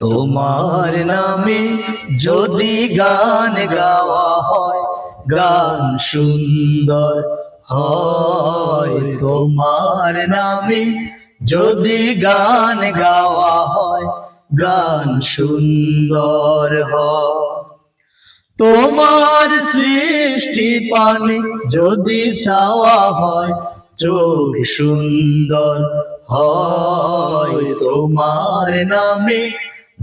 তোমার নামে যদি গান গাওয়া হয়, গান সুন্দর হয়। তোমার নামে যদি গান গাওয়া হয়, গান সুন্দর হয়। তোমার সৃষ্টি পানে যদি চাওয়া হয়, চোখ সুন্দর হয়। তোমার নামে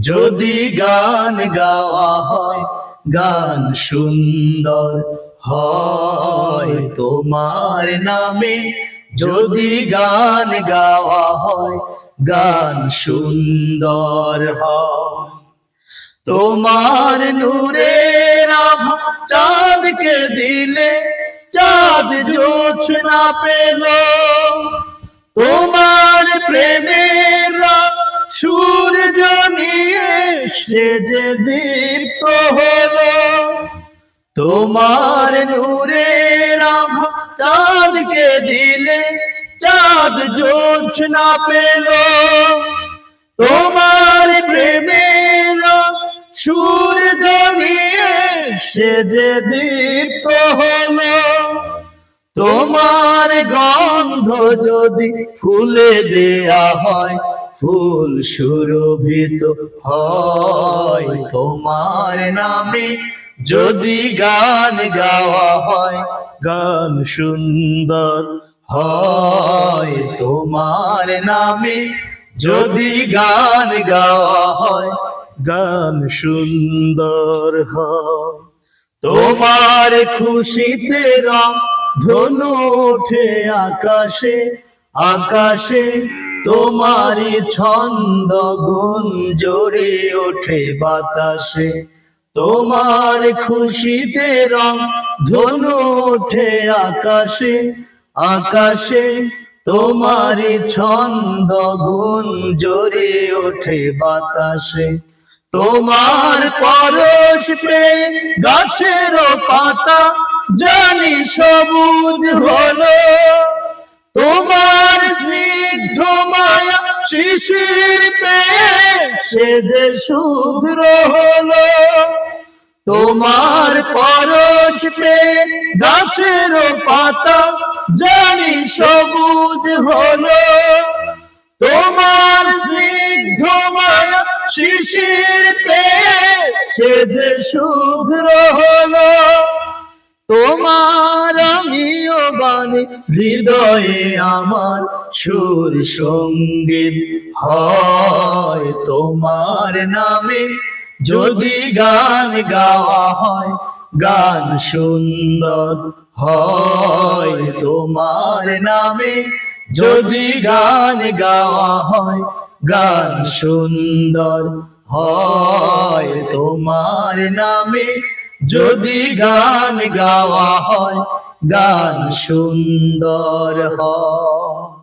যদি গান গাওয়া হয়, গান সুন্দর হয়। তোমার নামে যদি গান গাওয়া হয়, গান সুন্দর হয়। তোমার নূরের আভা চাঁদকে দিলে, চাঁদ জোছনা পেল। তোমার প্রেমের সূর্য নিয়ে সে যে দীপ্ত হলো। তোমার নূরের আভা চাঁদকে দিলে, চাঁদ জোছনা পেল। তোমার প্রেমের সূর্য নিয়ে সে যে দীপ্ত হলো। তোমার গন্ধ যদি ফুলে দেয়া হয়, ফুল সুরভিত হয়। তোমার নামে যদি গান গাওয়া হয়, গান সুন্দর হয়। তোমার নামে যদি গান গাওয়া হয়, গান সুন্দর হয়। তোমার খুশিতে রং ধনু ওঠে আকাশে, আকাশে তোমারই ছন্দ গুঞ্জরে ওঠে বাতাসে। তোমার খুশিতে রং ধনু ওঠে আকাশে, আকাশে তোমারই ছন্দ গুঞ্জরে ওঠে বাতাসে। তোমার পরশ পেয়ে গাছের পাতা জানি সবুজ হলো। তোমার স্নিগ্ধ মায়া শিশির পেয়ে সে যে শুভ্র হলো। তোমার পরশ পেয়ে গাছের পাতা জানি সবুজ হলো। তোমার স্নিগ্ধ মায়া শিশির পেয়ে সে যে শুভ্র হলো। তোমার আমিও বাণী হৃদয়ে আমার সুর সঙ্গীত হয়। তোমার নামে যদি গান গাওয়া হয়, গান সুন্দর হয়। তোমার নামে যদি গান গাওয়া হয়, গান সুন্দর হয়। তোমার নামে যদি গান গাওয়া হয়, গান সুন্দর হয়।